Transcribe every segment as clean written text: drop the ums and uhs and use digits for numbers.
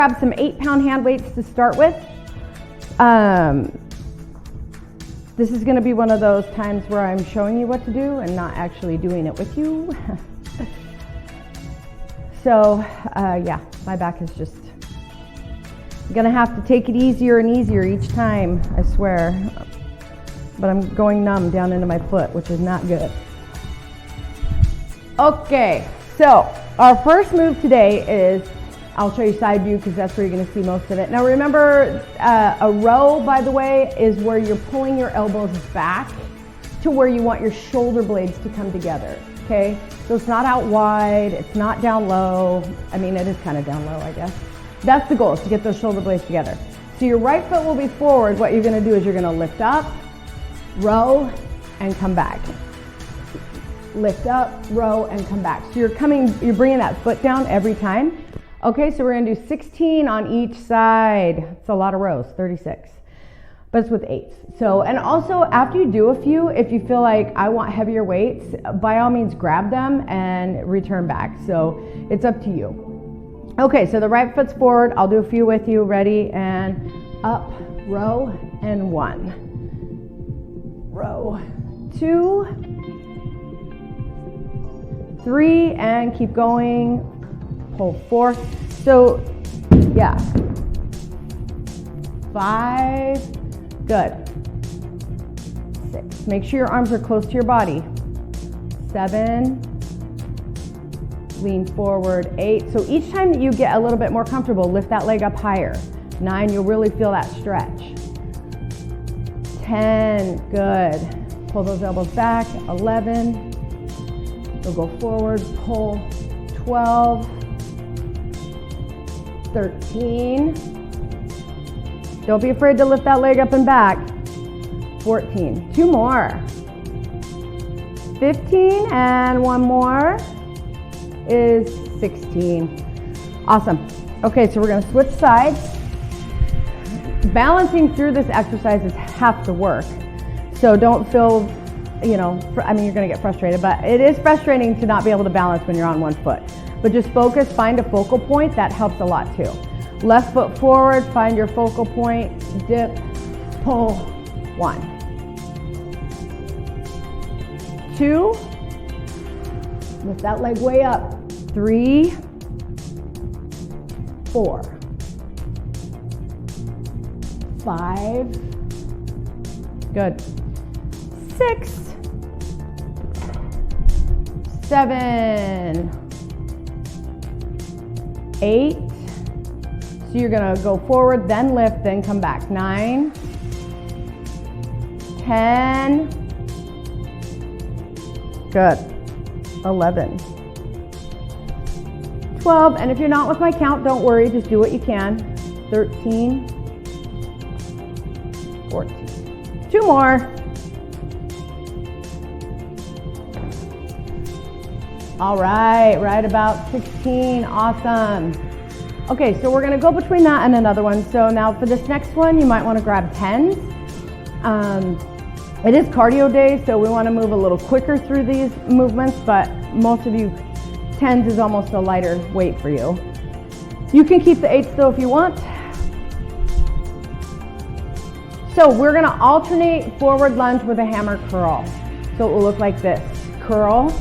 Grab some 8-pound hand weights to start with. This is going to be one of those times where I'm showing you what to do and not actually doing it with you. So yeah, my back is just going to have to take it easier and easier each time, I swear. But I'm going numb down into my foot, which is not good. Okay, so our first move today is, I'll show you side view because that's where you're going to see most of it. Now remember, a row, by the way, is where you're pulling your elbows back to where you want your shoulder blades to come together, okay? So it's not out wide, it's not down low. I mean, it is kind of down low, I guess. That's the goal, is to get those shoulder blades together. So your right foot will be forward. What you're going to do is you're going to lift up, row, and come back. Lift up, row, and come back. So you're bringing that foot down every time. Okay, so we're gonna do 16 on each side. It's a lot of rows, 36, but it's with 8s. So, and also after you do a few, if you feel like I want heavier weights, by all means grab them and return back. So it's up to you. Okay, so the right foot's forward. I'll do a few with you. Ready? And up, row, and 1. Row, 2, 3, and keep going. Pull 4. So yeah, 5, good. 6, make sure your arms are close to your body. 7, lean forward. 8, so each time that you get a little bit more comfortable, lift that leg up higher. 9, you'll really feel that stretch. 10, good. Pull those elbows back. 11, you'll go forward, pull. 12, 13, don't be afraid to lift that leg up and back. 14, 2 more. 15, and 1 more is 16. Awesome. Okay, so we're going to switch sides. Balancing through this exercise is half the work, so don't feel, you know, I mean, you're going to get frustrated, but it is frustrating to not be able to balance when you're on one foot. But just focus, find a focal point, that helps a lot too. Left foot forward, find your focal point, dip, pull, 1. 2, lift that leg way up. 3, 4, 5, good. 6, 7, 8, so you're gonna go forward, then lift, then come back. 9, 10, good. 11, 12, and if you're not with my count, don't worry, just do what you can. 13, 14, 2 more. All right, right about 16, awesome. Okay, so we're gonna go between that and another one. So now for this next one, you might wanna grab 10s. It is cardio day, so we wanna move a little quicker through these movements, but most of you, 10s is almost a lighter weight for you. You can keep the 8s though if you want. So we're gonna alternate forward lunge with a hammer curl. So it will look like this, curl,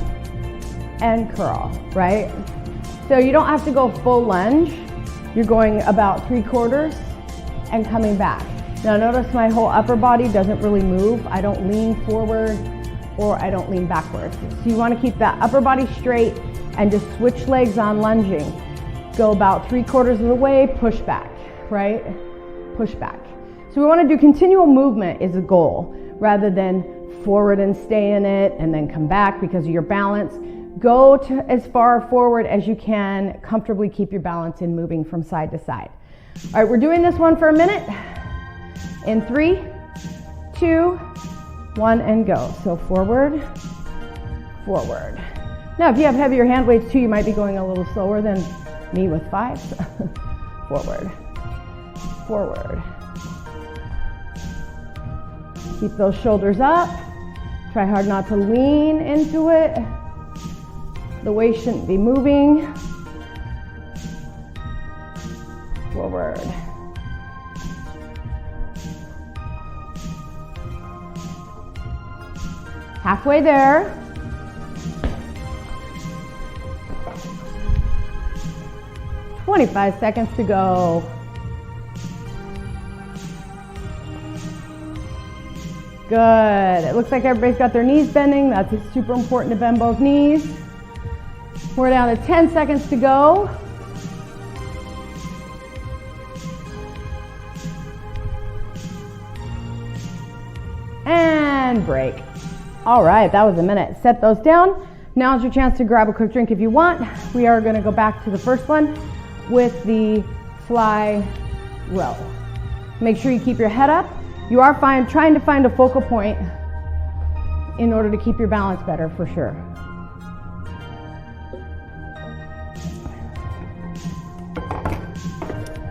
and curl, right? So you don't have to go full lunge. You're going about 3/4 and coming back. Now notice my whole upper body doesn't really move. I don't lean forward or I don't lean backwards. So you want to keep that upper body straight and just switch legs on lunging. Go about 3/4 of the way, push back, right? Push back. So we want to do continual movement is a goal rather than forward and stay in it and then come back because of your balance. Go to as far forward as you can, comfortably keep your balance in moving from side to side. All right, we're doing this one for a minute. In 3, 2, 1, and go. So forward, forward. Now, if you have heavier hand weights too, you might be going a little slower than me with 5. Forward, forward. Keep those shoulders up. Try hard not to lean into it. The waist shouldn't be moving. forward. Halfway there. "25 seconds to go." Good. It looks like everybody's got their knees bending. That's super important to bend both knees. We're down to 10 seconds to go. And break. All right, that was a minute. Set those down. Now's your chance to grab a quick drink if you want. We are going to go back to the first one with the fly row. Make sure you keep your head up. You are trying to find a focal point in order to keep your balance better, for sure.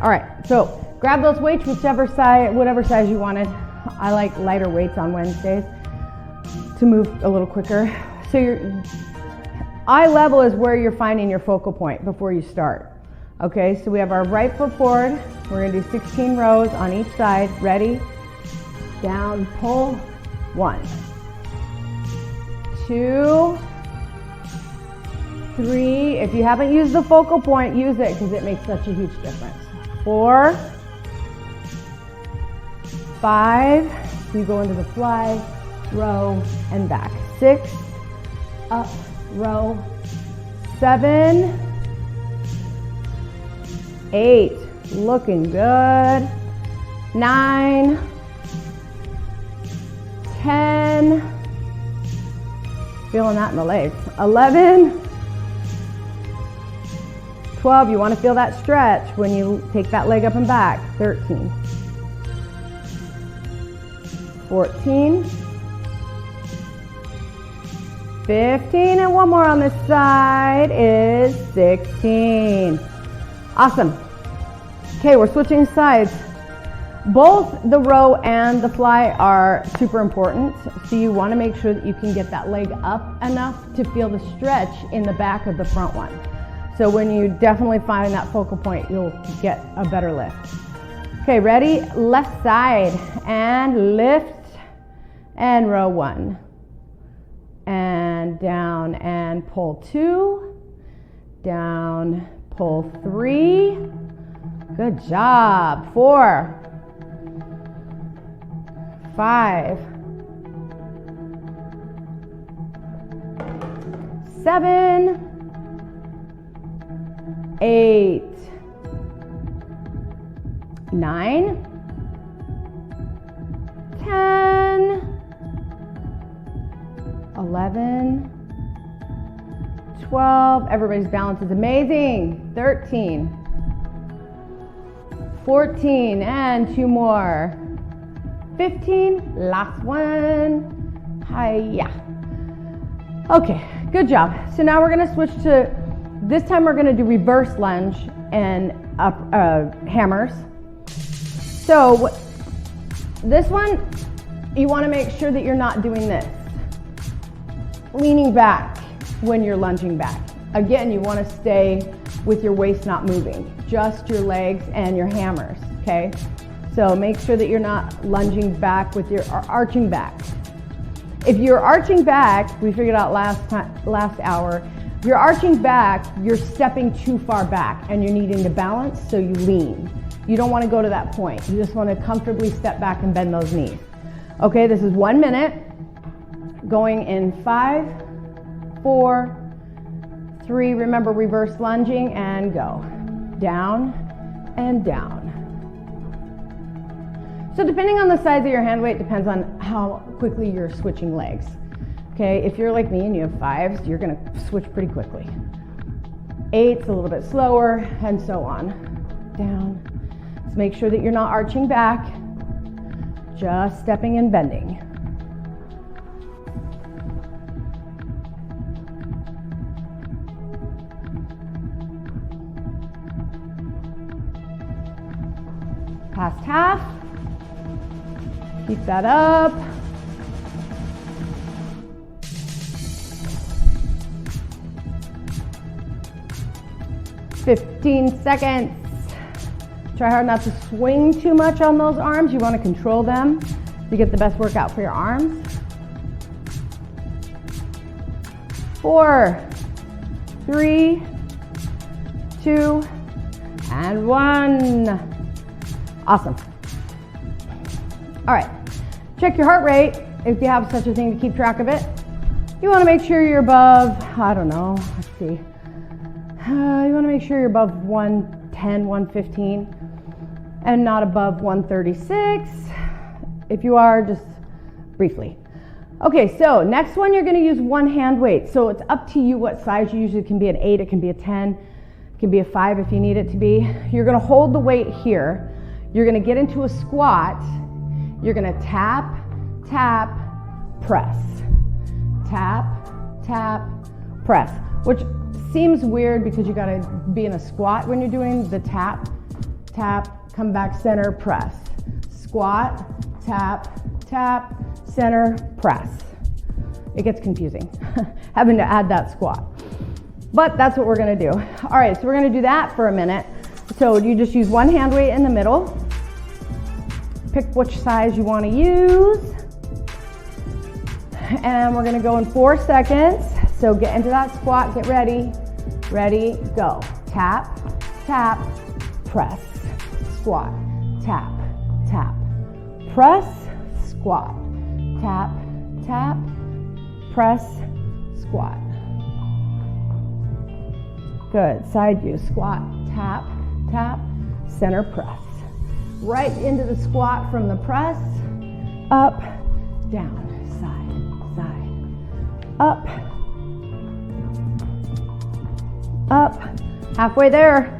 All right, so grab those weights, whatever size you wanted. I like lighter weights on Wednesdays to move a little quicker. So your eye level is where you're finding your focal point before you start. Okay, so we have our right foot forward. We're gonna do 16 rows on each side. Ready? Down, pull. 1, 2, 3. If you haven't used the focal point, use it because it makes such a huge difference. 4, 5. You go into the fly, row, and back. 6, up, row. 7, 8. Looking good. 9, 10, feeling that in the legs. 11, 12, you want to feel that stretch when you take that leg up and back. 13, 14, 15, and one more on this side is 16. Awesome. Okay, we're switching sides. Both the row and the fly are super important, so you want to make sure that you can get that leg up enough to feel the stretch in the back of the front one. So when you definitely find that focal point, you'll get a better lift. Okay, ready? Left side, and lift, and row 1. And down, and pull 2. Down, pull 3. Good job. 4, 5, 7, 8, 9, 10, 11, 12. Everybody's balance is amazing. 13, 14, and 2 more. 15, last one. Hiya. Okay, good job. So now we're gonna switch to, this time we're gonna do reverse lunge and up hammers. So this one, you wanna make sure that you're not doing this. Leaning back when you're lunging back. Again, you wanna stay with your waist not moving, just your legs and your hammers, okay? So make sure that you're not lunging back with your arching back. If you're arching back, we figured out last hour, if you're arching back, you're stepping too far back and you're needing to balance, so you lean. You don't want to go to that point. You just want to comfortably step back and bend those knees. Okay, this is 1 minute. Going in 5, 4, 3, remember reverse lunging, and go. Down and down. So depending on the size of your hand weight, depends on how quickly you're switching legs. Okay, if you're like me and you have 5s, you're gonna switch pretty quickly. 8's a little bit slower, and so on. Down. Just make sure that you're not arching back, just stepping and bending. Past half. Keep that up. "15 seconds. Try hard not to swing too much on those arms. You want to control them to get the best workout for your arms. 4, 3, 2, and 1. Awesome. All right, check your heart rate if you have such a thing to keep track of it. You want to make sure you're above, I don't know, let's see. You want to make sure you're above 110, 115, and not above 136. If you are, just briefly. Okay, so next one, you're going to use one hand weight. So it's up to you what size you use. It can be an 8, it can be a 10, it can be a 5 if you need it to be. You're going to hold the weight here. You're going to get into a squat. You're going to tap, tap, press. Tap, tap, press. Which seems weird because you got to be in a squat when you're doing the tap, tap, come back center, press. Squat, tap, tap, center, press. It gets confusing having to add that squat. But that's what we're going to do. All right, so we're going to do that for a minute. So you just use one hand weight in the middle. Pick which size you want to use. And we're going to go in 4 seconds. So get into that squat, get ready. Ready, go. Tap, tap, press. Squat, tap, tap, press, squat. Tap, tap, press, squat. Good, side view, squat, tap, tap, center press. Right into the squat from the press, up, down, side, side, up, up, halfway there.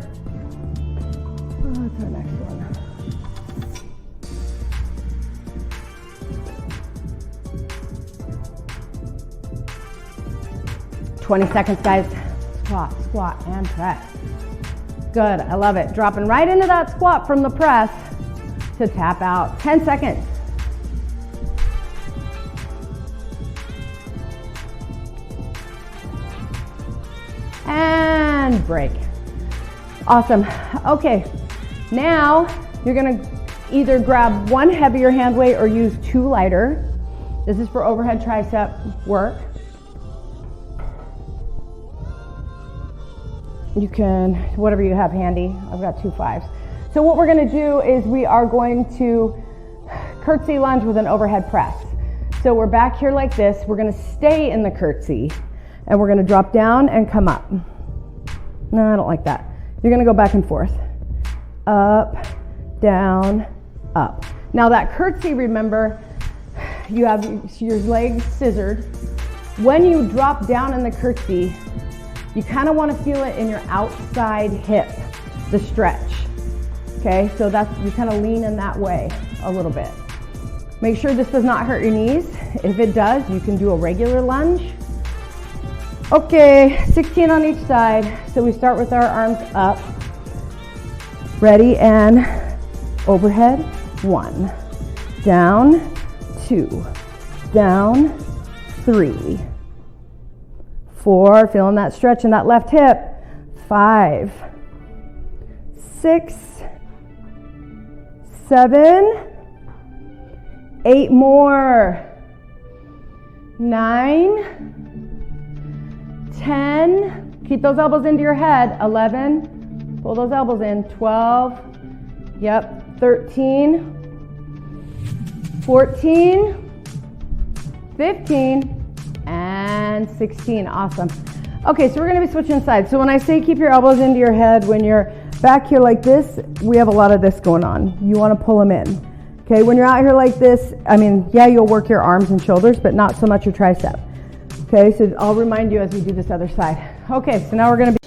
What's our next one? $20 seconds, guys. Squat, squat, and press. Good, I love it. Dropping right into that squat from the press to tap out. 10 seconds. And break. Awesome. Okay, now you're gonna either grab one heavier hand weight or use 2 lighter. This is for overhead tricep work. You can, whatever you have handy. I've got 2 5s. So what we're gonna do is we are going to curtsy lunge with an overhead press. So we're back here like this. We're gonna stay in the curtsy and we're gonna drop down and come up. No, I don't like that. You're gonna go back and forth. Up, down, up. Now that curtsy, remember, you have your legs scissored. When you drop down in the curtsy, you kind of want to feel it in your outside hip, the stretch. Okay, so that's, you kind of lean in that way a little bit. Make sure this does not hurt your knees. If it does, you can do a regular lunge. Okay, 16 on each side. So we start with our arms up. Ready, and overhead, 1, down, 2, down, 3, 4, feeling that stretch in that left hip, 5, 6, 7, 8 more, 9, 10, keep those elbows into your head, 11, pull those elbows in, 12, yep, 13, 14, 15, and 16, awesome. Okay, so we're gonna be switching sides. So when I say keep your elbows into your head, when you're back here like this, we have a lot of this going on. You wanna pull them in. Okay, when you're out here like this, I mean, yeah, you'll work your arms and shoulders, but not so much your tricep. Okay, so I'll remind you as we do this other side. Okay, so now we're gonna be